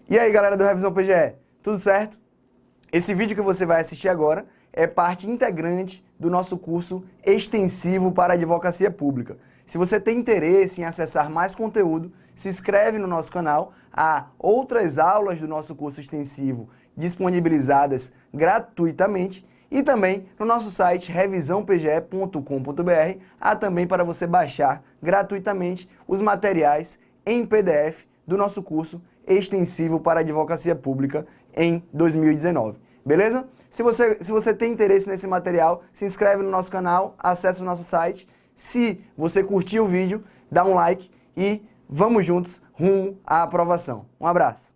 E aí, galera do Revisão PGE, tudo certo? Esse vídeo que você vai assistir agora é parte integrante do nosso curso extensivo para a advocacia pública. Se você tem interesse em acessar mais conteúdo, se inscreve no nosso canal. Há outras aulas do nosso curso extensivo disponibilizadas gratuitamente e também no nosso site revisãopge.com.br há também para você baixar gratuitamente os materiais em PDF do nosso curso extensivo para a advocacia pública em 2019. Beleza? Se você tem interesse nesse material, se inscreve no nosso canal, acesse o nosso site. Se você curtiu o vídeo, dá um like e vamos juntos rumo à aprovação. Um abraço!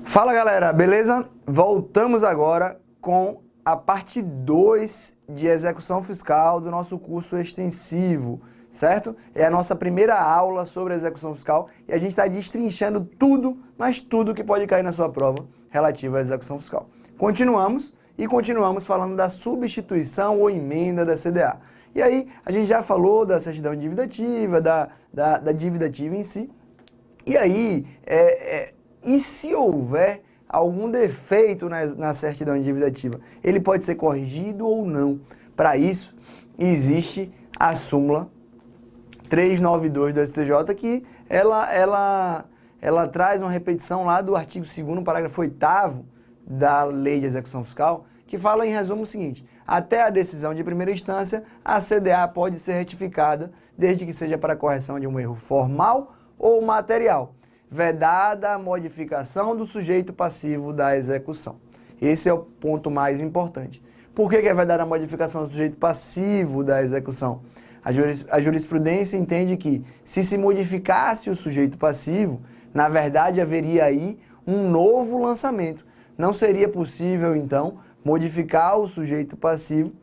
Fala galera, beleza? Voltamos agora com a parte 2 de execução fiscal do nosso curso extensivo, certo? É a nossa primeira aula sobre execução fiscal e a gente está destrinchando tudo, mas tudo que pode cair na sua prova relativo à execução fiscal. Continuamos falando da substituição ou emenda da CDA. E aí, a gente já falou da certidão dívida ativa, da dívida ativa em si. E aí, e se houver algum defeito na certidão de dívida ativa, ele pode ser corrigido ou não. Para isso, existe a súmula 392 do STJ, que ela traz uma repetição lá do artigo 2º, parágrafo 8º da Lei de Execução Fiscal, que fala em resumo o seguinte: até a decisão de primeira instância, a CDA pode ser retificada, desde que seja para correção de um erro formal ou material, vedada a modificação do sujeito passivo da execução. Esse é o ponto mais importante. Por que é vedada a modificação do sujeito passivo da execução? A jurisprudência entende que, se modificasse o sujeito passivo, na verdade haveria aí um novo lançamento. Não seria possível, então, modificar o sujeito passivo,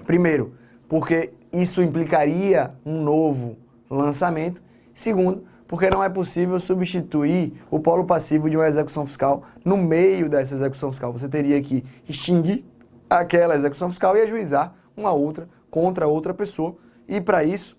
primeiro, porque isso implicaria um novo lançamento. Segundo, porque não é possível substituir o polo passivo de uma execução fiscal no meio dessa execução fiscal. Você teria que extinguir aquela execução fiscal e ajuizar uma outra contra outra pessoa, e para isso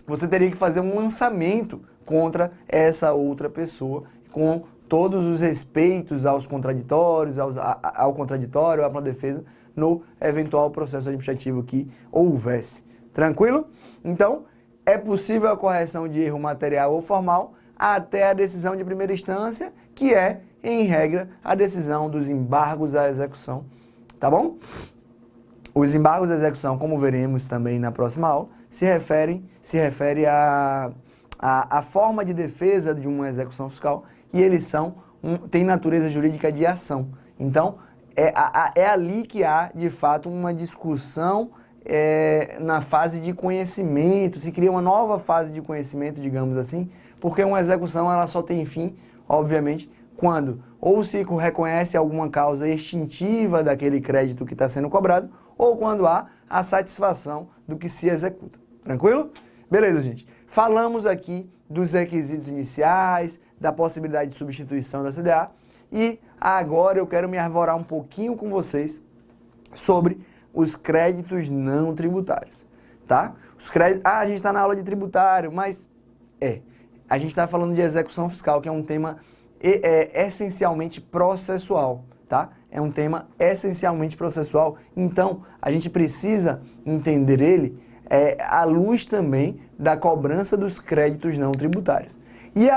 você teria que fazer um lançamento contra essa outra pessoa, com todos os respeitos aos contraditórios, ao contraditório, à ampla defesa, no eventual processo administrativo que houvesse. Tranquilo? Então, é possível a correção de erro material ou formal até a decisão de primeira instância, que é, em regra, a decisão dos embargos à execução. Tá bom? Os embargos à execução, como veremos também na próxima aula, se refere à forma de defesa de uma execução fiscal, e eles têm natureza jurídica de ação. Então, é ali que há, de fato, uma discussão na fase de conhecimento, se cria uma nova fase de conhecimento, digamos assim, porque uma execução ela só tem fim, obviamente, quando ou se reconhece alguma causa extintiva daquele crédito que está sendo cobrado, ou quando há a satisfação do que se executa. Tranquilo? Beleza, gente. Falamos aqui dos requisitos iniciais, da possibilidade de substituição da CDA, e agora eu quero me arvorar um pouquinho com vocês sobre os créditos não tributários, tá? A gente está na aula de tributário, mas a gente está falando de execução fiscal, que é um tema essencialmente processual, tá? É um tema essencialmente processual, então a gente precisa entender ele à luz também da cobrança dos créditos não tributários. E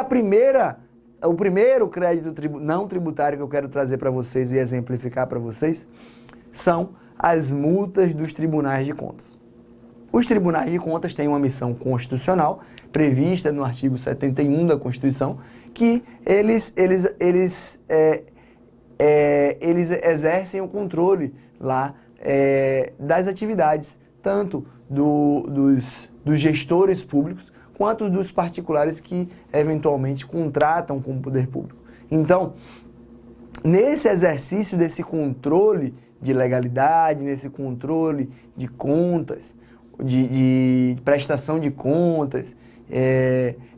o primeiro crédito não tributário que eu quero trazer para vocês e exemplificar para vocês são as multas dos tribunais de contas. Os tribunais de contas têm uma missão constitucional prevista no artigo 71 da Constituição, que eles exercem o controle lá das atividades, tanto dos gestores públicos, quanto dos particulares que eventualmente contratam com o poder público. Então, nesse exercício desse controle de legalidade, nesse controle de contas, de prestação de contas,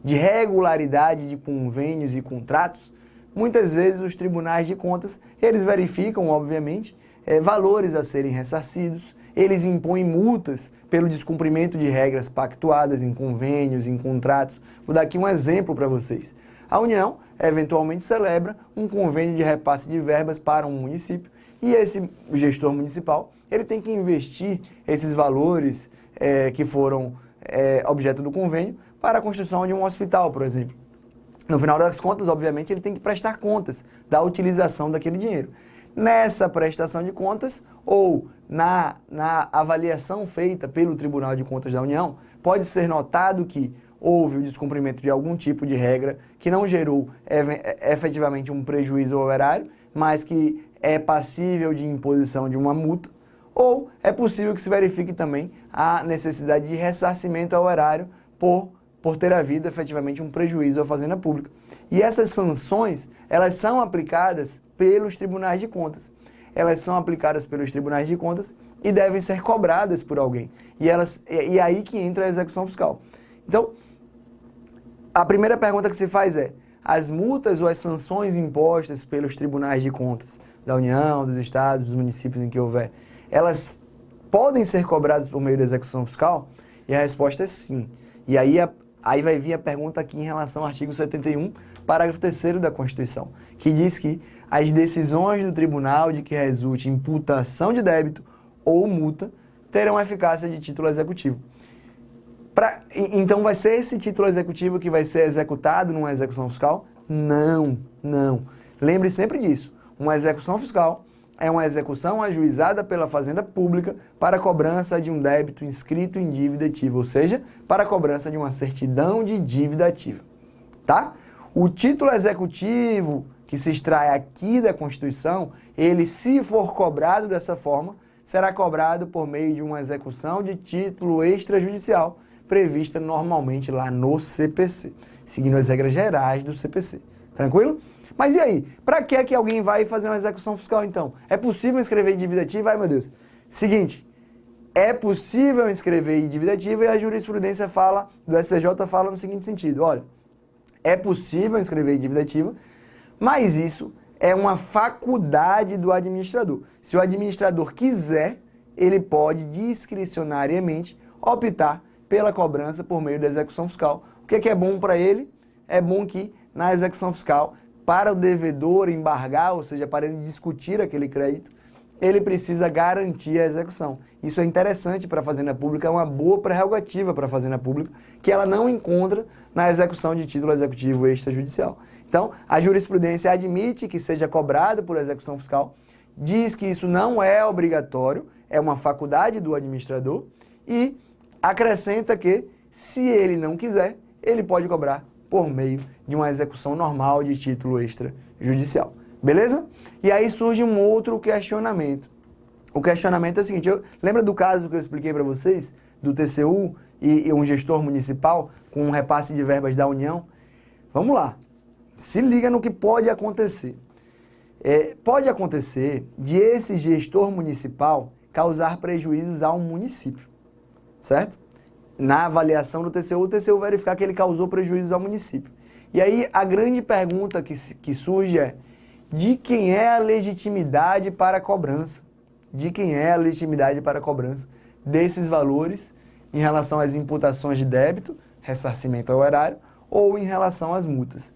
de regularidade de convênios e contratos, muitas vezes os tribunais de contas, eles verificam, obviamente, valores a serem ressarcidos, eles impõem multas pelo descumprimento de regras pactuadas em convênios, em contratos. Vou dar aqui um exemplo para vocês. A União eventualmente celebra um convênio de repasse de verbas para um município e esse gestor municipal ele tem que investir esses valores que foram objeto do convênio para a construção de um hospital, por exemplo. No final das contas, obviamente, ele tem que prestar contas da utilização daquele dinheiro. Nessa prestação de contas ou na avaliação feita pelo Tribunal de Contas da União, pode ser notado que houve o descumprimento de algum tipo de regra que não gerou efetivamente um prejuízo ao erário, mas que é passível de imposição de uma multa, ou é possível que se verifique também a necessidade de ressarcimento ao erário por ter havido efetivamente um prejuízo à fazenda pública. E essas sanções, elas são aplicadas pelos tribunais de contas. Elas são aplicadas pelos tribunais de contas e devem ser cobradas por alguém. E aí que entra a execução fiscal. Então, a primeira pergunta que se faz é: as multas ou as sanções impostas pelos tribunais de contas da União, dos estados, dos municípios em que houver, elas podem ser cobradas por meio da execução fiscal? E a resposta é sim. E aí vai vir a pergunta aqui em relação ao artigo 71, parágrafo 3º da Constituição, que diz que as decisões do tribunal de que resulte imputação de débito ou multa terão eficácia de título executivo. Então vai ser esse título executivo que vai ser executado numa execução fiscal? Não, não. Lembre sempre disso. Uma execução fiscal é uma execução ajuizada pela Fazenda Pública para a cobrança de um débito inscrito em dívida ativa, ou seja, para a cobrança de uma certidão de dívida ativa, tá? O título executivo que se extrai aqui da Constituição, ele, se for cobrado dessa forma, será cobrado por meio de uma execução de título extrajudicial, prevista normalmente lá no CPC, seguindo as regras gerais do CPC. Tranquilo? Mas e aí? Para que é que alguém vai fazer uma execução fiscal então? É possível inscrever em dívida ativa? Ai meu Deus. Seguinte, é possível inscrever em dívida ativa e a jurisprudência do STJ fala no seguinte sentido: olha, é possível inscrever em dívida ativa, mas isso é uma faculdade do administrador. Se o administrador quiser, ele pode discricionariamente optar pela cobrança por meio da execução fiscal. O que é bom para ele? É bom que na execução fiscal, para o devedor embargar, ou seja, para ele discutir aquele crédito, ele precisa garantir a execução. Isso é interessante para a Fazenda Pública, é uma boa prerrogativa para a Fazenda Pública, que ela não encontra na execução de título executivo extrajudicial. Então, a jurisprudência admite que seja cobrado por execução fiscal, diz que isso não é obrigatório, é uma faculdade do administrador, e acrescenta que, se ele não quiser, ele pode cobrar por meio de uma execução normal de título extrajudicial. Beleza? E aí surge um outro questionamento. O questionamento é o seguinte: lembra do caso que eu expliquei para vocês, do TCU e um gestor municipal com um repasse de verbas da União? Vamos lá. Se liga no que pode acontecer. Pode acontecer de esse gestor municipal causar prejuízos ao município, certo? Na avaliação do TCU, o TCU verificar que ele causou prejuízos ao município. E aí a grande pergunta que surge é: de quem é a legitimidade para a cobrança? De quem é a legitimidade para a cobrança desses valores em relação às imputações de débito, ressarcimento ao erário, ou em relação às multas?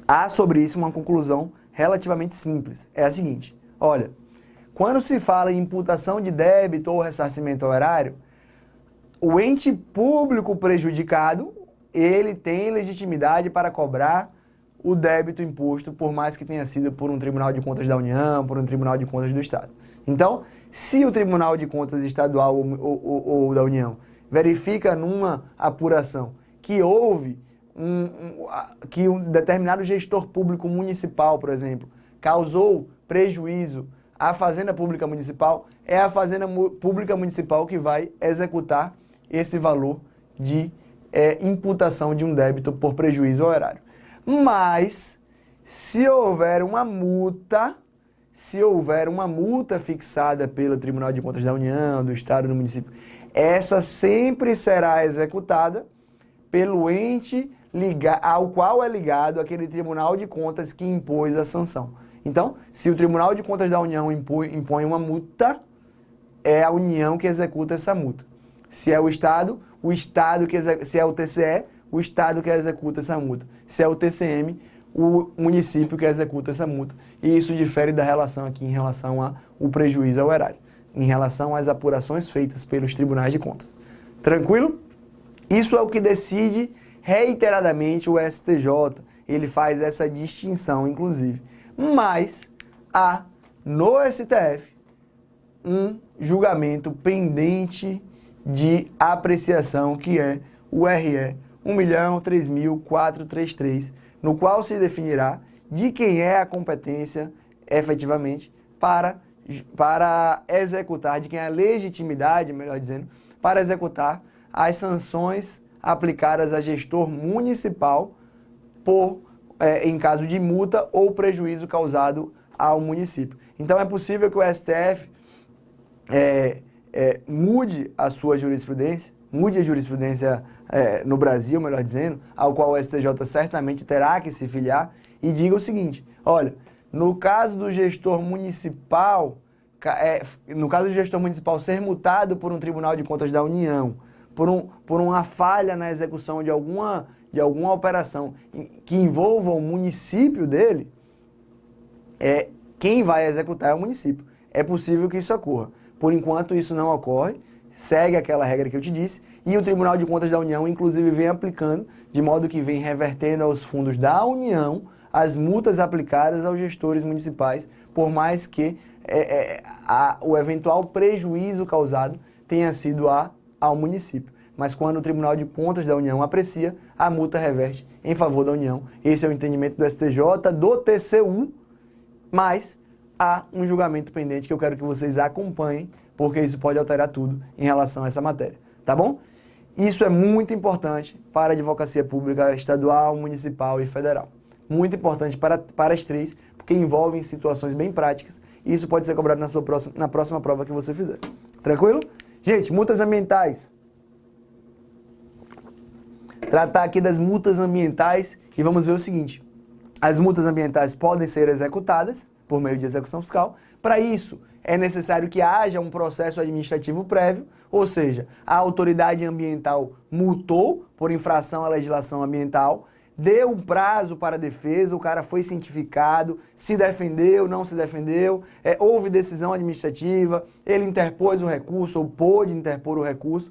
Há sobre isso uma conclusão relativamente simples. É a seguinte: olha, quando se fala em imputação de débito ou ressarcimento ao erário, o ente público prejudicado, ele tem legitimidade para cobrar o débito imposto, por mais que tenha sido por um Tribunal de Contas da União, por um Tribunal de Contas do Estado. Então, se o Tribunal de Contas estadual ou da União verifica numa apuração que houve que um determinado gestor público municipal, por exemplo, causou prejuízo à Fazenda Pública Municipal, é a Fazenda Pública Municipal que vai executar esse valor de imputação de um débito por prejuízo ao erário. Mas, se houver uma multa fixada pelo Tribunal de Contas da União, do Estado, do município, essa sempre será executada pelo ente ao qual é ligado aquele Tribunal de Contas que impôs a sanção. Então, se o Tribunal de Contas da União impõe uma multa, é a União que executa essa multa. Se é o Estado que executa. Se é o TCE, o Estado que executa essa multa. Se é o TCM, o município que executa essa multa. E isso difere da relação aqui em relação ao prejuízo ao erário, em relação às apurações feitas pelos tribunais de contas. Tranquilo? Isso é o que decide reiteradamente o STJ. Ele faz essa distinção, inclusive. Mas há no STF um julgamento pendente de apreciação, que é o RE 1.003.433, no qual se definirá de quem é a competência efetivamente para executar, de quem é a legitimidade, melhor dizendo, para executar as sanções aplicadas a gestor municipal em caso de multa ou prejuízo causado ao município. Então é possível que o STF mude a sua jurisprudência, mude a jurisprudência no Brasil, melhor dizendo, ao qual o STJ certamente terá que se filiar, e diga o seguinte: olha, no caso do gestor municipal, ser multado por um Tribunal de Contas da União, por uma falha na execução de alguma operação que envolva o município dele, quem vai executar é o município. É possível que isso ocorra. Por enquanto isso não ocorre, segue aquela regra que eu te disse, e o Tribunal de Contas da União, inclusive, vem aplicando, de modo que vem revertendo aos fundos da União as multas aplicadas aos gestores municipais, por mais que o eventual prejuízo causado tenha sido ao município. Mas quando o Tribunal de Contas da União aprecia, a multa reverte em favor da União. Esse é o entendimento do STJ, do TCU, mas há um julgamento pendente que eu quero que vocês acompanhem, porque isso pode alterar tudo em relação a essa matéria, tá bom? Isso é muito importante para a advocacia pública estadual, municipal e federal. Muito importante para as três, porque envolvem situações bem práticas, e isso pode ser cobrado na próxima prova que você fizer. Tranquilo? Gente, multas ambientais. Tratar aqui das multas ambientais e vamos ver o seguinte: as multas ambientais podem ser executadas por meio de execução fiscal. Para isso, é necessário que haja um processo administrativo prévio, ou seja, a autoridade ambiental multou por infração à legislação ambiental, deu um prazo para a defesa, o cara foi cientificado, se defendeu, não se defendeu, houve decisão administrativa, ele interpôs o recurso ou pôde interpor o recurso.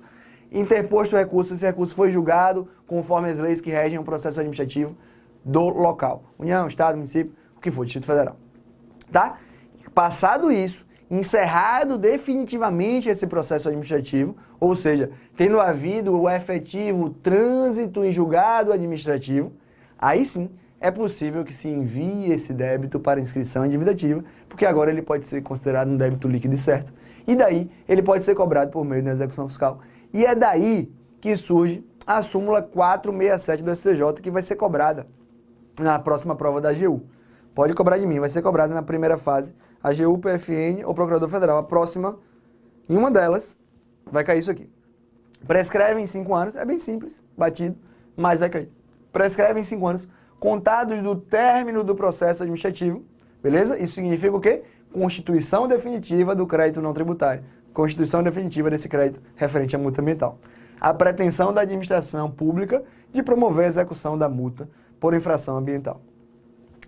Interposto o recurso, esse recurso foi julgado conforme as leis que regem o processo administrativo do local. União, Estado, município, o que for, Distrito Federal. Tá? Passado isso, encerrado definitivamente esse processo administrativo, ou seja, tendo havido o efetivo trânsito em julgado administrativo, aí sim é possível que se envie esse débito para inscrição em dívida ativa, porque agora ele pode ser considerado um débito líquido e certo, e daí ele pode ser cobrado por meio da execução fiscal. E é daí que surge a súmula 467 do STJ, que vai ser cobrada na próxima prova da AGU. Pode cobrar de mim, vai ser cobrada na primeira fase, AGU, PFN ou Procurador Federal. A próxima, em uma delas, vai cair isso aqui. Prescreve em 5 anos, é bem simples, batido, mas vai cair. Prescreve em 5 anos, contados do término do processo administrativo, beleza? Isso significa o quê? Constituição definitiva do crédito não tributário. Constituição definitiva desse crédito referente à multa ambiental. A pretensão da administração pública de promover a execução da multa por infração ambiental.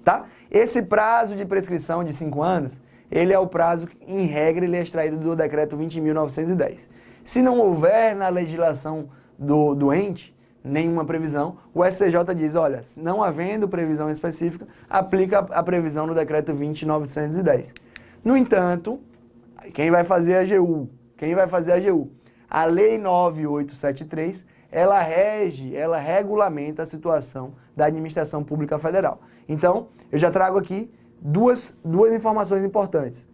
Tá? Esse prazo de prescrição de 5 anos, ele é o prazo que, em regra, ele é extraído do decreto 20.910. Se não houver na legislação do ente nenhuma previsão, o STJ diz, olha, não havendo previsão específica, aplica a previsão no decreto 20.910. No entanto, quem vai fazer a AGU? A Lei 9873, ela regulamenta a situação da administração pública federal. Então, eu já trago aqui duas informações importantes.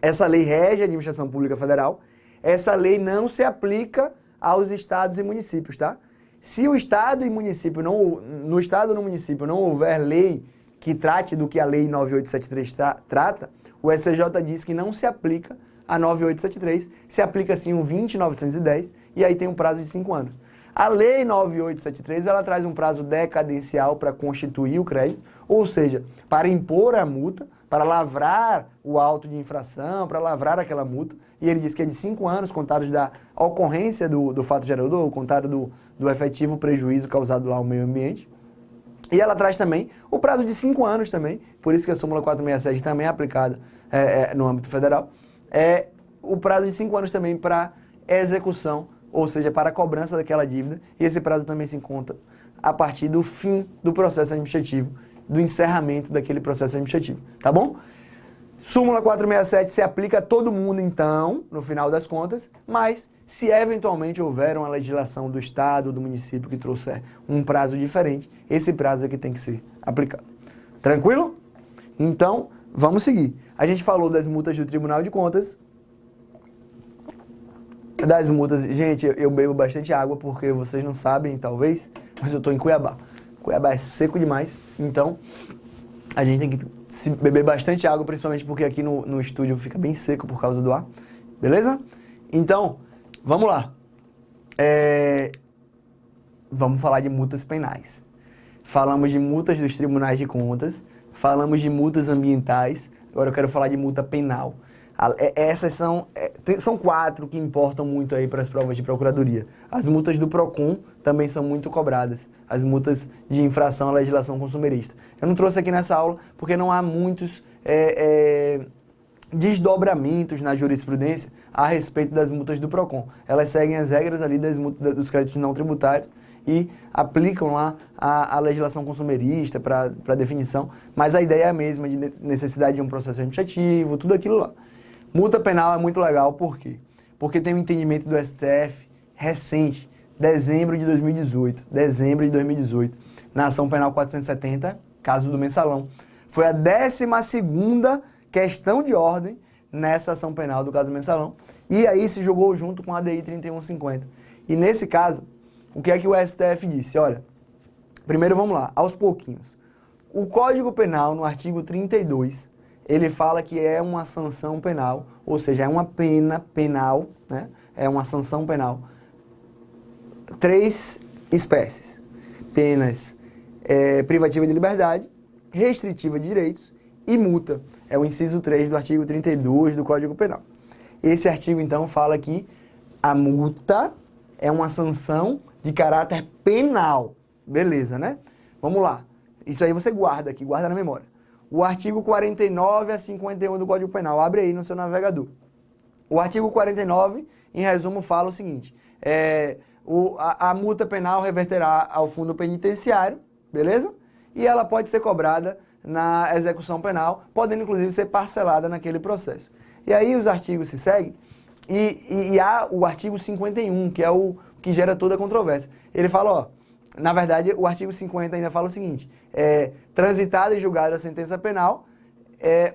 Essa lei rege a administração pública federal, essa lei não se aplica aos estados e municípios, tá? Se o estado e município no estado ou no município não houver lei que trate do que a Lei 9873 trata, o STJ diz que não se aplica a 9873, se aplica sim o 20.910 e aí tem um prazo de 5 anos. A Lei 9873, ela traz um prazo decadencial para constituir o crédito, ou seja, para impor a multa, para lavrar o auto de infração, para lavrar aquela multa. E ele diz que é de 5 anos, contados da ocorrência do fato gerador, contado do efetivo prejuízo causado lá ao meio ambiente. E ela traz também o prazo de 5 anos também, por isso que a súmula 467 também é aplicada no âmbito federal, o prazo de 5 anos também para execução, ou seja, para a cobrança daquela dívida, e esse prazo também se conta a partir do fim do processo administrativo, do encerramento daquele processo administrativo, tá bom? Súmula 467 se aplica a todo mundo, então, no final das contas, mas se eventualmente houver uma legislação do Estado ou do município que trouxer um prazo diferente, esse prazo é que tem que ser aplicado. Tranquilo? Então, vamos seguir. A gente falou das multas do Tribunal de Contas, das multas. Gente, eu bebo bastante água porque vocês não sabem, talvez, mas eu estou em Cuiabá. Cuiabá é seco demais, então a gente tem que beber bastante água, principalmente porque aqui no estúdio fica bem seco por causa do ar. Beleza? Então, vamos lá. Vamos falar de multas penais. Falamos de multas dos tribunais de contas, falamos de multas ambientais, agora eu quero falar de multa penal. Essas são 4 que importam muito aí para as provas de procuradoria. As multas do PROCON também são muito cobradas. As multas de infração à legislação consumerista. Eu não trouxe aqui nessa aula porque não há muitos desdobramentos na jurisprudência a respeito das multas do PROCON. Elas seguem as regras ali dos créditos não tributários e aplicam lá a legislação consumerista para definição, mas a ideia é a mesma, de necessidade de um processo administrativo, tudo aquilo lá. Multa penal é muito legal, por quê? Porque tem um entendimento do STF recente, dezembro de 2018, na ação penal 470, caso do Mensalão. Foi a 12ª questão de ordem nessa ação penal do caso do Mensalão, e aí se jogou junto com a ADI 3150. E nesse caso, o que é que o STF disse? Olha, primeiro vamos lá, aos pouquinhos. O Código Penal, no artigo 32, ele fala que é uma sanção penal, ou seja, é uma pena penal, né? É uma sanção penal. 3 espécies. Penas privativa de liberdade, restritiva de direitos e multa. É o inciso 3 do artigo 32 do Código Penal. Esse artigo, então, fala que a multa é uma sanção de caráter penal. Beleza, né? Vamos lá. Isso aí você guarda aqui, guarda na memória. O artigo 49 a 51 do Código Penal. Abre aí no seu navegador. O artigo 49, em resumo, fala o seguinte. A multa penal reverterá ao fundo penitenciário, beleza? E ela pode ser cobrada na execução penal, podendo inclusive ser parcelada naquele processo. E aí os artigos se seguem e há o artigo 51, que é o que gera toda a controvérsia. Ele fala, ó, na verdade, o artigo 50 ainda fala o seguinte, transitada e julgada a sentença penal,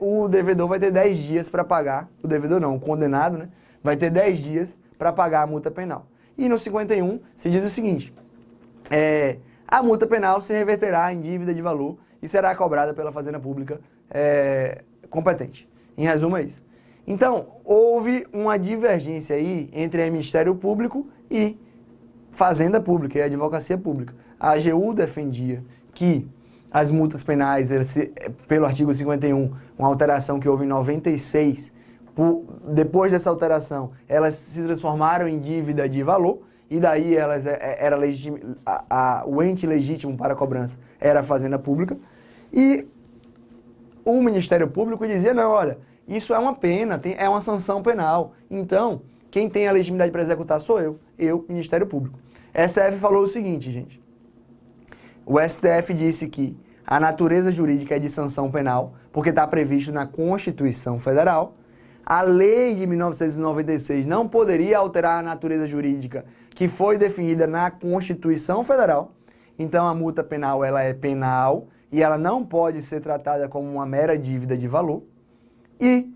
o devedor vai ter 10 dias para pagar, o devedor não, o condenado, né, vai ter 10 dias para pagar a multa penal. E no 51 se diz o seguinte, a multa penal se reverterá em dívida de valor e será cobrada pela Fazenda Pública competente. Em resumo é isso. Então, houve uma divergência aí entre o Ministério Público e Fazenda Pública e a Advocacia Pública. A AGU defendia que as multas penais, pelo artigo 51, uma alteração que houve em 96, depois dessa alteração, elas se transformaram em dívida de valor, e daí o ente legítimo para a cobrança era a Fazenda Pública, e o Ministério Público dizia, não, olha, isso é uma pena, é uma sanção penal, então quem tem a legitimidade para executar sou eu, Ministério Público. STF falou o seguinte, gente, o STF disse que a natureza jurídica é de sanção penal, porque está previsto na Constituição Federal. A lei de 1996 não poderia alterar a natureza jurídica que foi definida na Constituição Federal. Então a multa penal ela é penal e ela não pode ser tratada como uma mera dívida de valor. E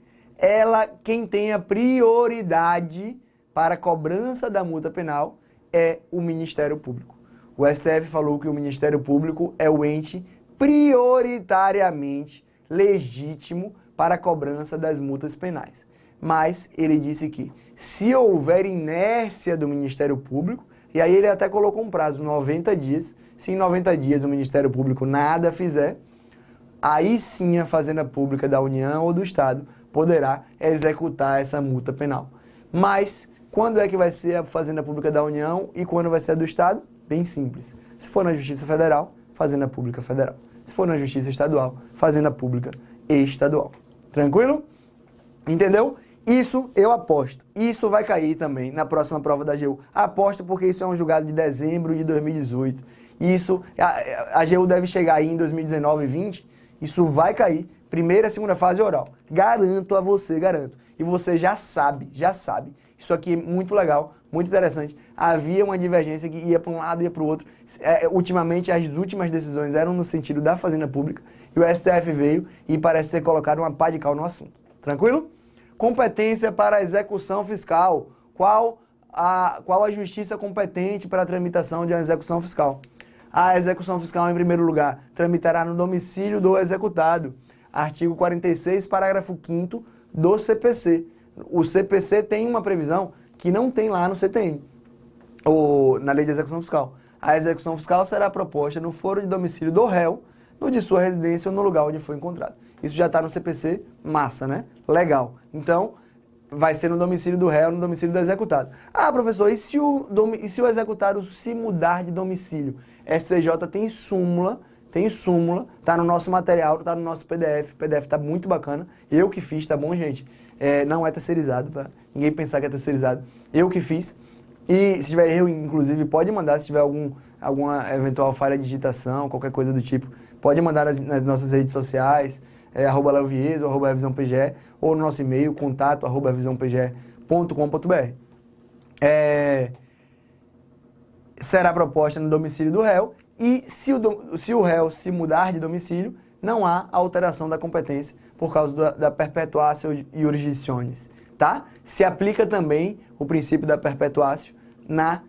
quem tem a prioridade para a cobrança da multa penal é o Ministério Público. O STF falou que o Ministério Público é o ente prioritariamente legítimo para a cobrança das multas penais. Mas ele disse que se houver inércia do Ministério Público, e aí ele até colocou um prazo, 90 dias, se em 90 dias o Ministério Público nada fizer, aí sim a Fazenda Pública da União ou do Estado poderá executar essa multa penal. Mas quando é que vai ser a Fazenda Pública da União e quando vai ser a do Estado? Bem simples. Se for na Justiça Federal, Fazenda Pública Federal. Se for na Justiça Estadual, Fazenda Pública Estadual. Tranquilo? Entendeu? Isso eu aposto. Isso vai cair também na próxima prova da AGU. Aposto porque isso é um julgado de dezembro de 2018. Isso, a AGU deve chegar aí em 2019 e 20. Isso vai cair. Primeira e segunda fase oral. Garanto a você, garanto. E você já sabe, já sabe. Isso aqui é muito legal, muito interessante. Havia uma divergência que ia para um lado e ia para o outro. Ultimamente, as últimas decisões eram no sentido da Fazenda Pública. E o STF veio e parece ter colocado uma pá de cal no assunto. Tranquilo? Competência para a execução fiscal. Qual a justiça competente para a tramitação de uma execução fiscal? A execução fiscal, em primeiro lugar, tramitará no domicílio do executado. Artigo 46, parágrafo 5º do CPC. O CPC tem uma previsão que não tem lá no CTN, ou na Lei de Execução Fiscal. A execução fiscal será proposta no foro de domicílio do réu, no de sua residência ou no lugar onde foi encontrado. Isso já está no CPC, massa, né? Legal. Então, vai ser no domicílio do réu, no domicílio do executado. Ah, professor, e se o executado se mudar de domicílio? STJ tem súmula, tá no nosso material, tá no nosso PDF. O PDF tá muito bacana. Eu que fiz, tá bom, gente? Não é terceirizado, pra ninguém pensar que é terceirizado. Eu que fiz. E se tiver erro, inclusive, pode mandar, se tiver alguma eventual falha de digitação, qualquer coisa do tipo, pode mandar nas nossas redes sociais, @leovies ou @revisãopge, ou no nosso e-mail, contato@revisãopge.com.br. Será proposta no domicílio do réu e se o réu se mudar de domicílio, não há alteração da competência por causa da perpetuatio jurisdictionis, tá? Se aplica também o princípio da perpetuatio nas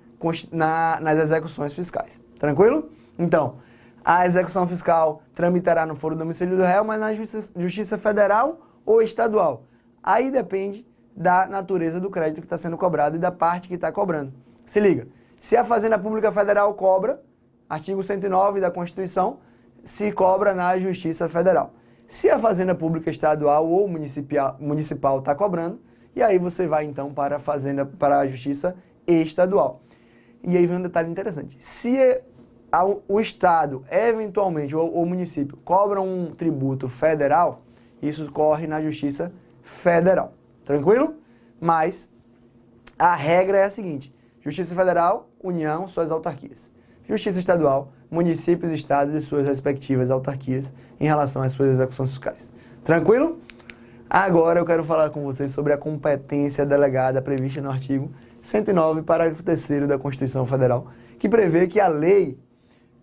execuções fiscais. Tranquilo? Então, a execução fiscal tramitará no foro do domicílio do réu, mas na Justiça Federal ou Estadual. Aí depende da natureza do crédito que está sendo cobrado e da parte que está cobrando. Se liga, se a Fazenda Pública Federal cobra, artigo 109 da Constituição, se cobra na Justiça Federal. Se a Fazenda Pública Estadual ou municipal está cobrando, e aí você vai então para a Justiça Estadual. E aí vem um detalhe interessante. Se o Estado, eventualmente, ou o município, cobra um tributo federal, isso corre na Justiça Federal. Tranquilo? Mas a regra é a seguinte: Justiça Federal, União, suas autarquias. Justiça Estadual, municípios e estados e suas respectivas autarquias em relação às suas execuções fiscais. Tranquilo? Agora eu quero falar com vocês sobre a competência delegada prevista no artigo 109, parágrafo 3º da Constituição Federal, que prevê que a lei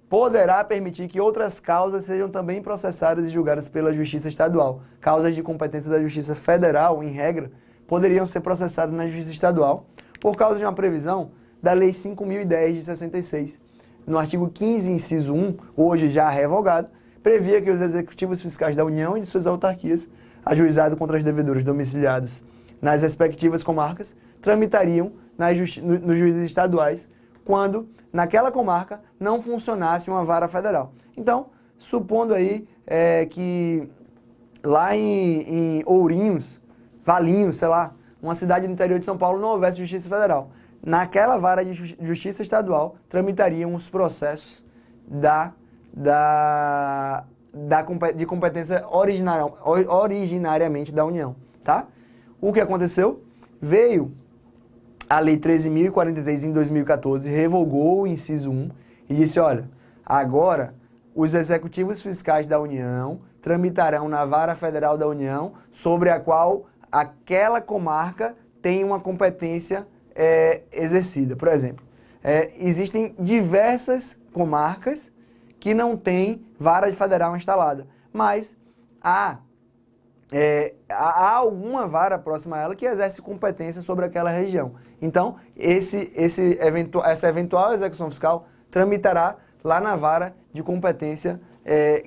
poderá permitir que outras causas sejam também processadas e julgadas pela Justiça Estadual. Causas de competência da Justiça Federal, em regra, poderiam ser processadas na Justiça Estadual por causa de uma previsão da Lei 5.010 de 66. No artigo 15, inciso 1, hoje já revogado, previa que os executivos fiscais da União e de suas autarquias, ajuizados contra os devedores domiciliados nas respectivas comarcas, tramitariam nos juízes estaduais quando naquela comarca não funcionasse uma vara federal. Então, supondo aí que lá em Ourinhos, Valinhos, sei lá, uma cidade do interior de São Paulo, não houvesse justiça federal. Naquela vara de justiça estadual, tramitariam os processos de competência originariamente da União, tá? O que aconteceu? Veio a Lei 13.043 em 2014, revogou o inciso 1 e disse, olha, agora os executivos fiscais da União tramitarão na vara federal da União sobre a qual aquela comarca tem uma competência exercida. Por exemplo, existem diversas comarcas que não têm vara federal instalada, mas há alguma vara próxima a ela que exerce competência sobre aquela região. Então, essa eventual execução fiscal tramitará lá na vara de competência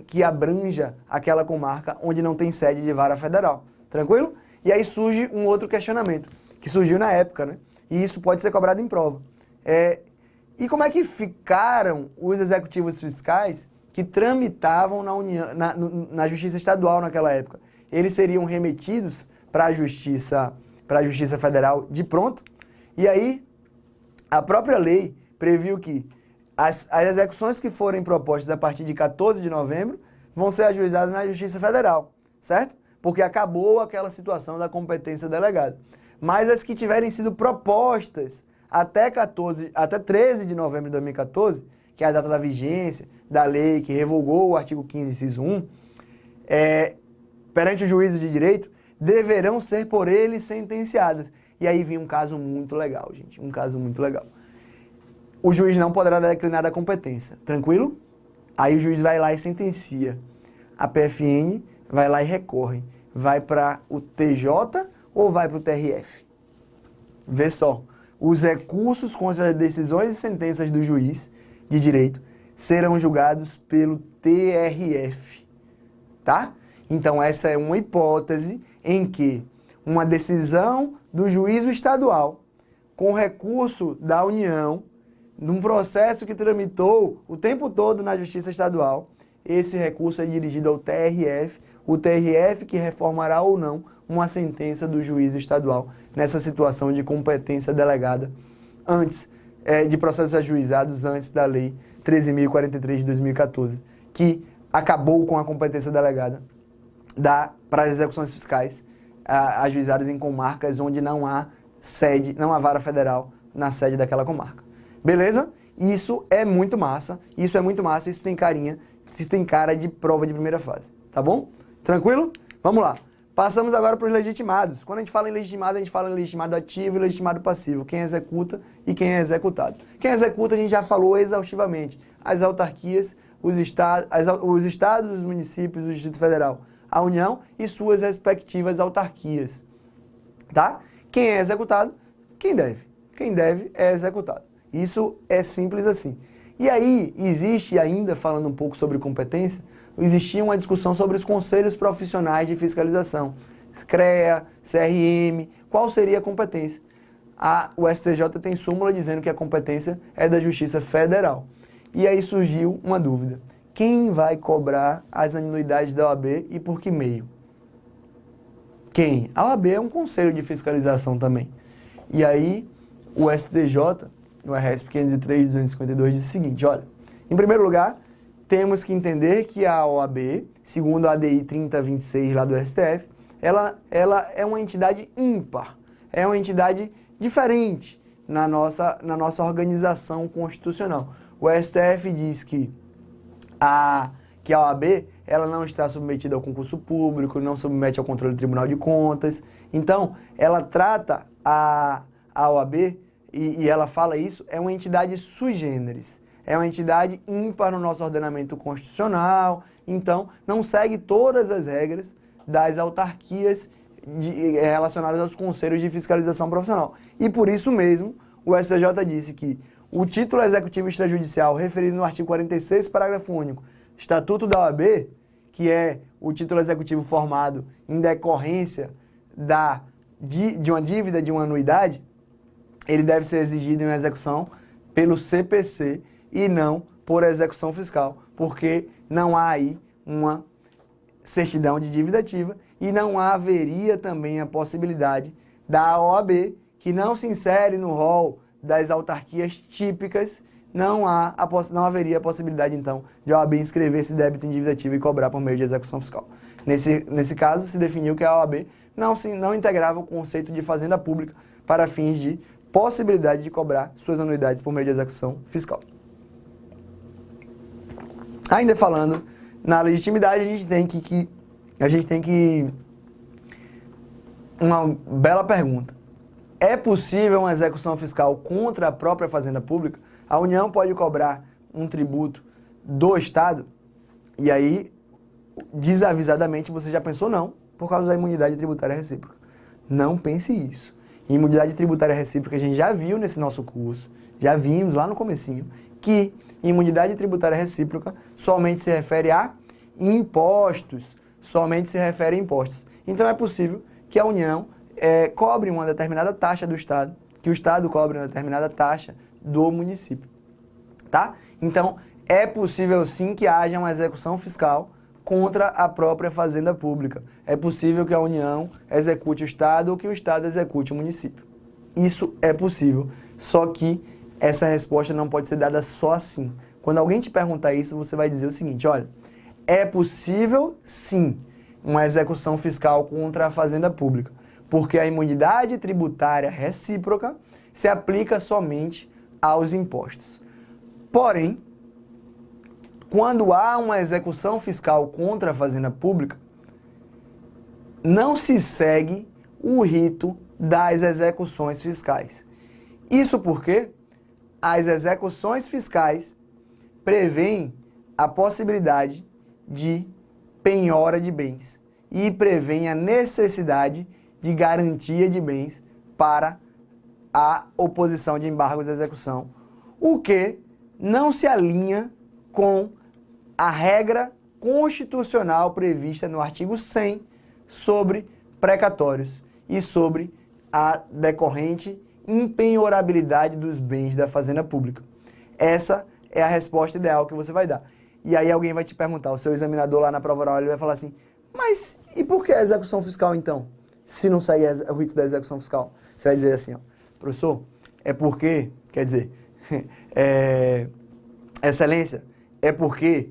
que abranja aquela comarca onde não tem sede de vara federal. Tranquilo? E aí surge um outro questionamento, que surgiu na época, né? E isso pode ser cobrado em prova. E como é que ficaram os executivos fiscais que tramitavam na, União, na Justiça Estadual naquela época, eles seriam remetidos para a Justiça Federal de pronto. E aí, a própria lei previu que as execuções que forem propostas a partir de 14 de novembro vão ser ajuizadas na Justiça Federal, certo? Porque acabou aquela situação da competência delegada. Mas as que tiverem sido propostas até 13 de novembro de 2014, que é a data da vigência da lei que revogou o artigo 15, inciso 1, perante o juízo de direito, deverão ser por ele sentenciadas. E aí vem um caso muito legal, gente, um caso muito legal. O juiz não poderá declinar a competência, tranquilo? Aí o juiz vai lá e sentencia. A PFN vai lá e recorre. Vai para o TJ ou vai para o TRF? Vê só, os recursos contra as decisões e sentenças do juiz de direito serão julgados pelo TRF, tá? Então essa é uma hipótese em que uma decisão do juízo estadual com recurso da União, num processo que tramitou o tempo todo na Justiça Estadual, esse recurso é dirigido ao TRF, o TRF que reformará ou não uma sentença do juízo estadual nessa situação de competência delegada antes de processos ajuizados antes da Lei 13.043 de 2014, que acabou com a competência delegada para as execuções fiscais ajuizadas em comarcas onde não há sede, não há vara federal na sede daquela comarca. Beleza? Isso é muito massa, isso tem carinha, isso tem cara de prova de primeira fase, tá bom? Tranquilo? Vamos lá. Passamos agora para os legitimados. Quando a gente fala em legitimado, a gente fala em legitimado ativo e legitimado passivo. Quem executa e quem é executado. Quem executa a gente já falou exaustivamente. As autarquias, os estados, os municípios, o Distrito Federal, a União e suas respectivas autarquias. Tá? Quem é executado? Quem deve. Quem deve é executado. Isso é simples assim. E aí, existe ainda, falando um pouco sobre competência, existia uma discussão sobre os conselhos profissionais de fiscalização. CREA, CRM, qual seria a competência? O STJ tem súmula dizendo que a competência é da Justiça Federal. E aí surgiu uma dúvida. Quem vai cobrar as anuidades da OAB e por que meio? Quem? A OAB é um conselho de fiscalização também. E aí, o STJ, no RS 503 de 252, diz o seguinte, olha, em primeiro lugar, temos que entender que a OAB, segundo a ADI 3026 lá do STF, ela é uma entidade ímpar, é uma entidade diferente na nossa organização constitucional. O STF diz que a OAB ela não está submetida ao concurso público, não submete ao controle do Tribunal de Contas. Então, ela trata a OAB, e ela fala isso, é uma entidade sui generis. É uma entidade ímpar no nosso ordenamento constitucional, então não segue todas as regras das autarquias relacionadas aos conselhos de fiscalização profissional. E por isso mesmo, o STJ disse que o título executivo extrajudicial referido no artigo 46, parágrafo único, Estatuto da OAB, que é o título executivo formado em decorrência de uma dívida, de uma anuidade, ele deve ser exigido em uma execução pelo CPC e não por execução fiscal, porque não há aí uma certidão de dívida ativa e não haveria também a possibilidade da OAB, que não se insere no rol das autarquias típicas, não haveria a possibilidade, então, de a OAB inscrever esse débito em dívida ativa e cobrar por meio de execução fiscal. Nesse caso, se definiu que a OAB não integrava o conceito de fazenda pública para fins de possibilidade de cobrar suas anuidades por meio de execução fiscal. Ainda falando na legitimidade, a gente tem que uma bela pergunta. É possível uma execução fiscal contra a própria fazenda pública? A União pode cobrar um tributo do Estado? E aí, desavisadamente, você já pensou não, por causa da imunidade tributária recíproca. Não pense isso. Imunidade tributária recíproca a gente já viu nesse nosso curso, já vimos lá no comecinho, que imunidade tributária recíproca somente se refere a impostos, Então é possível que a União cobre uma determinada taxa do Estado, que o Estado cobre uma determinada taxa do município, tá? Então, é possível sim que haja uma execução fiscal contra a própria fazenda pública. É possível que a União execute o Estado ou que o Estado execute o município. Isso é possível, só que essa resposta não pode ser dada só assim. Quando alguém te perguntar isso, você vai dizer o seguinte, olha, é possível sim uma execução fiscal contra a fazenda pública, porque a imunidade tributária recíproca se aplica somente aos impostos. Porém, quando há uma execução fiscal contra a fazenda pública, não se segue o rito das execuções fiscais. Isso porque as execuções fiscais prevêem a possibilidade de penhora de bens e prevêem a necessidade de garantia de bens para a oposição de embargos à execução, o que não se alinha com a regra constitucional prevista no artigo 100 sobre precatórios e sobre a decorrente impenhorabilidade dos bens da fazenda pública. Essa é a resposta ideal que você vai dar. E aí alguém vai te perguntar, o seu examinador lá na prova oral, ele vai falar assim, mas e por que a execução fiscal então? Se não segue o rito da execução fiscal? Você vai dizer assim, ó, professor, é porque, quer dizer, excelência, é porque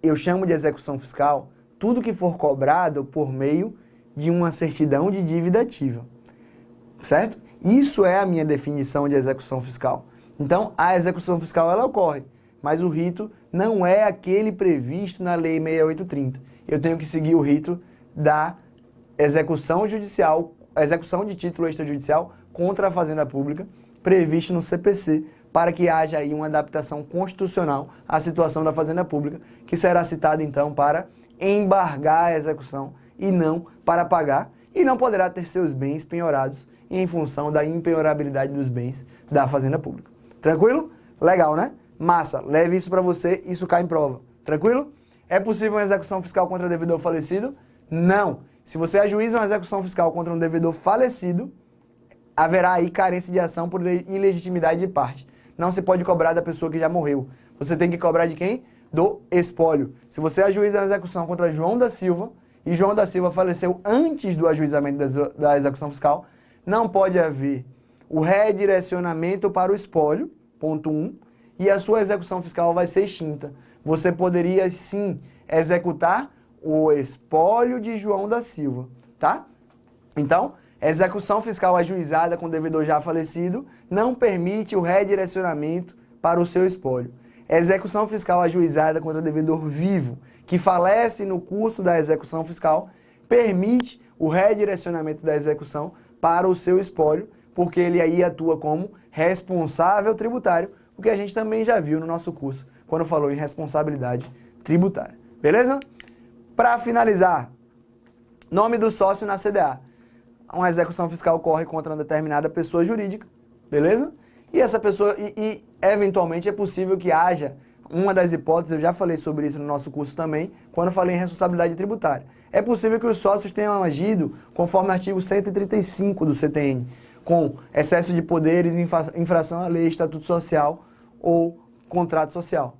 eu chamo de execução fiscal tudo que for cobrado por meio de uma certidão de dívida ativa, certo? Isso é a minha definição de execução fiscal. Então, a execução fiscal, ela ocorre, mas o rito não é aquele previsto na Lei 6830. Eu tenho que seguir o rito da execução judicial, execução de título extrajudicial contra a fazenda pública, previsto no CPC, para que haja aí uma adaptação constitucional à situação da fazenda pública, que será citada então para embargar a execução e não para pagar, e não poderá ter seus bens penhorados em função da impenhorabilidade dos bens da fazenda pública. Tranquilo? Legal, né? Massa, leve isso para você, isso cai em prova. Tranquilo? É possível uma execução fiscal contra devedor falecido? Não. Se você ajuiza uma execução fiscal contra um devedor falecido, haverá aí carência de ação por ilegitimidade de parte. Não se pode cobrar da pessoa que já morreu. Você tem que cobrar de quem? Do espólio. Se você ajuiza a execução contra João da Silva, e João da Silva faleceu antes do ajuizamento da execução fiscal, não pode haver o redirecionamento para o espólio, ponto 1, e a sua execução fiscal vai ser extinta. Você poderia, sim, executar o espólio de João da Silva, tá? Então, execução fiscal ajuizada com devedor já falecido não permite o redirecionamento para o seu espólio. Execução fiscal ajuizada contra devedor vivo, que falece no curso da execução fiscal, permite o redirecionamento da execução para o seu espólio, porque ele aí atua como responsável tributário, o que a gente também já viu no nosso curso, quando falou em responsabilidade tributária. Beleza? Para finalizar, nome do sócio na CDA. Uma execução fiscal ocorre contra uma determinada pessoa jurídica, beleza? E essa pessoa, eventualmente é possível que haja uma das hipóteses, eu já falei sobre isso no nosso curso também, quando falei em responsabilidade tributária. É possível que os sócios tenham agido conforme o artigo 135 do CTN, com excesso de poderes, infração à lei, estatuto social ou contrato social,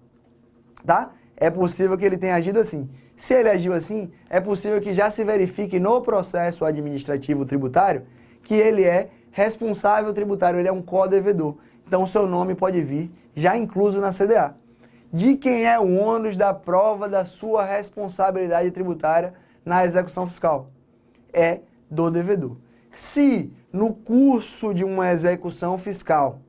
tá? É possível que ele tenha agido assim. Se ele agiu assim, é possível que já se verifique no processo administrativo tributário que ele é responsável tributário, ele é um co-devedor. Então, o seu nome pode vir já incluso na CDA. De quem é o ônus da prova da sua responsabilidade tributária na execução fiscal? É do devedor. Se no curso de uma execução fiscal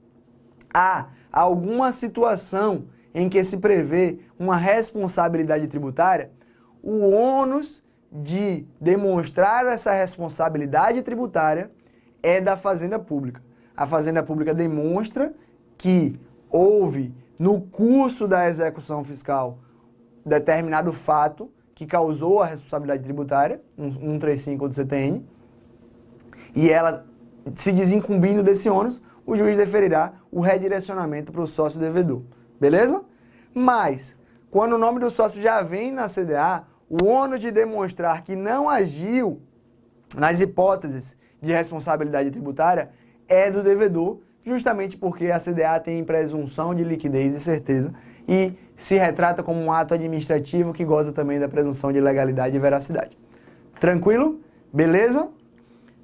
há alguma situação em que se prevê uma responsabilidade tributária, o ônus de demonstrar essa responsabilidade tributária é da Fazenda Pública. A Fazenda Pública demonstra que houve, no curso da execução fiscal, determinado fato que causou a responsabilidade tributária, 135 do CTN, e ela, se desincumbindo desse ônus, o juiz deferirá o redirecionamento para o sócio devedor. Beleza? Mas, quando o nome do sócio já vem na CDA, o ônus de demonstrar que não agiu nas hipóteses de responsabilidade tributária é do devedor, justamente porque a CDA tem presunção de liquidez e certeza e se retrata como um ato administrativo que goza também da presunção de legalidade e veracidade. Tranquilo? Beleza?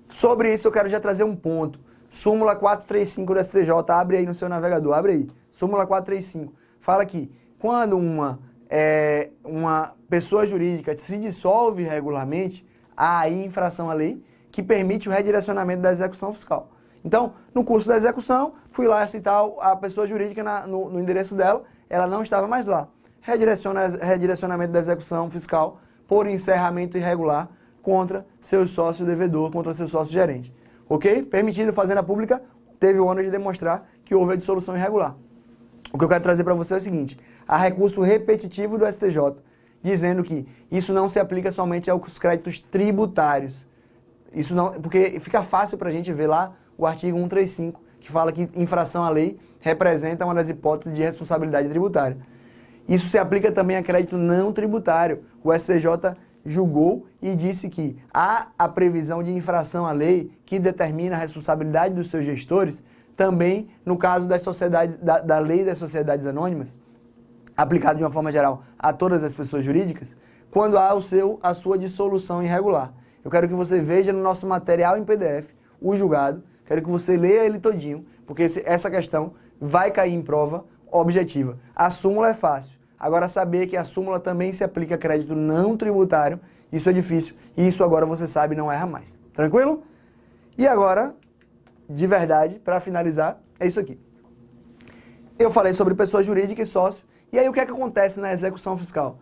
Sobre isso eu quero já trazer um ponto. Súmula 435 do STJ, abre aí no seu navegador, abre aí. Súmula 435. Fala que quando uma pessoa jurídica se dissolve regularmente, há aí infração à lei que permite o redirecionamento da execução fiscal. Então, no curso da execução, fui lá citar a pessoa jurídica no endereço dela, ela não estava mais lá. Redirecionamento da execução fiscal por encerramento irregular contra seu sócio devedor, contra seu sócio gerente. Ok? Permitido fazenda pública, teve o ônus de demonstrar que houve a dissolução irregular. O que eu quero trazer para você é o seguinte, há recurso repetitivo do STJ, dizendo que isso não se aplica somente aos créditos tributários. Isso não, porque fica fácil para a gente ver lá o artigo 135, que fala que infração à lei representa uma das hipóteses de responsabilidade tributária. Isso se aplica também a crédito não tributário. O STJ julgou e disse que há a previsão de infração à lei que determina a responsabilidade dos seus gestores, também no caso das sociedades, da lei das sociedades anônimas, aplicado de uma forma geral a todas as pessoas jurídicas, quando há a sua dissolução irregular. Eu quero que você veja no nosso material em PDF o julgado, quero que você leia ele todinho, porque essa questão vai cair em prova objetiva. A súmula é fácil. Agora, saber que a súmula também se aplica a crédito não tributário, isso é difícil, e isso agora você sabe, não erra mais. Tranquilo? E agora, de verdade, para finalizar, é isso aqui. Eu falei sobre pessoa jurídica e sócio, e aí o que é que acontece na execução fiscal?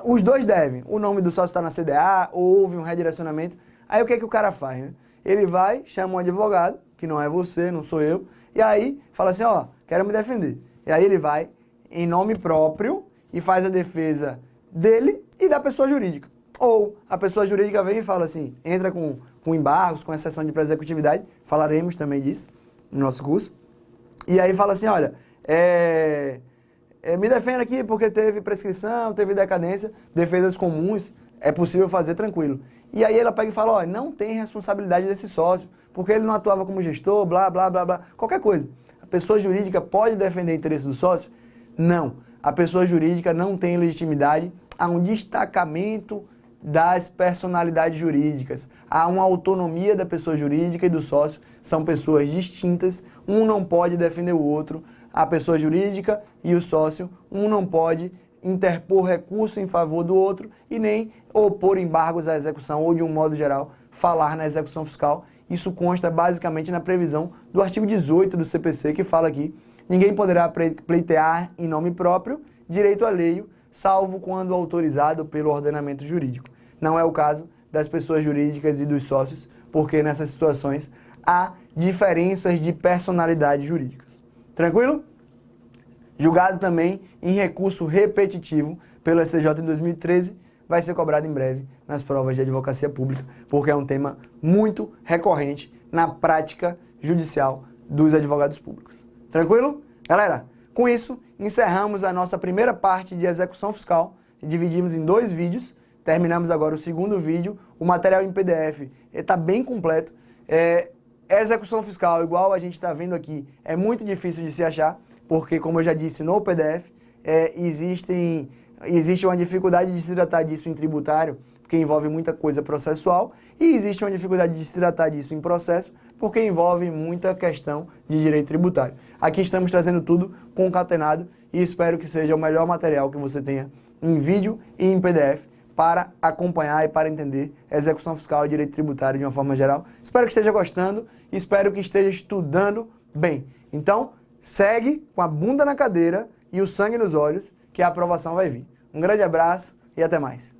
Os dois devem, o nome do sócio está na CDA, ou houve um redirecionamento, aí o que é que o cara faz, né? Ele vai, chama um advogado, que não é você, não sou eu, e aí fala assim, ó, quero me defender. E aí ele vai, em nome próprio, e faz a defesa dele e da pessoa jurídica. Ou a pessoa jurídica vem e fala assim, entra com embargos, com exceção de pré-executividade, falaremos também disso no nosso curso, e aí fala assim, olha, me defenda aqui porque teve prescrição, teve decadência, defesas comuns, é possível fazer tranquilo. E aí ela pega e fala, ó, não tem responsabilidade desse sócio, porque ele não atuava como gestor, blá, blá, blá, blá, qualquer coisa. A pessoa jurídica pode defender o interesse do sócio? Não. A pessoa jurídica não tem legitimidade, há um destacamento das personalidades jurídicas, há uma autonomia da pessoa jurídica e do sócio, são pessoas distintas, um não pode defender o outro, a pessoa jurídica e o sócio, um não pode interpor recurso em favor do outro e nem opor embargos à execução ou, de um modo geral, falar na execução fiscal. Isso consta basicamente na previsão do artigo 18 do CPC, que fala aqui, ninguém poderá pleitear em nome próprio direito alheio, salvo quando autorizado pelo ordenamento jurídico. Não é o caso das pessoas jurídicas e dos sócios, porque nessas situações há diferenças de personalidades jurídicas. Tranquilo? Julgado também em recurso repetitivo pelo STJ em 2013, vai ser cobrado em breve nas provas de advocacia pública, porque é um tema muito recorrente na prática judicial dos advogados públicos. Tranquilo? Galera, com isso, encerramos a nossa primeira parte de execução fiscal, dividimos em 2 vídeos, terminamos agora o segundo vídeo, o material em PDF está bem completo. Execução fiscal, igual a gente está vendo aqui, é muito difícil de se achar, porque, como eu já disse no PDF, existe uma dificuldade de se tratar disso em tributário, porque envolve muita coisa processual, e existe uma dificuldade de se tratar disso em processo, porque envolve muita questão de direito tributário. Aqui estamos trazendo tudo concatenado e espero que seja o melhor material que você tenha em vídeo e em PDF para acompanhar e para entender execução fiscal e direito tributário de uma forma geral. Espero que esteja gostando e espero que esteja estudando bem. Então, segue com a bunda na cadeira e o sangue nos olhos, que a aprovação vai vir. Um grande abraço e até mais.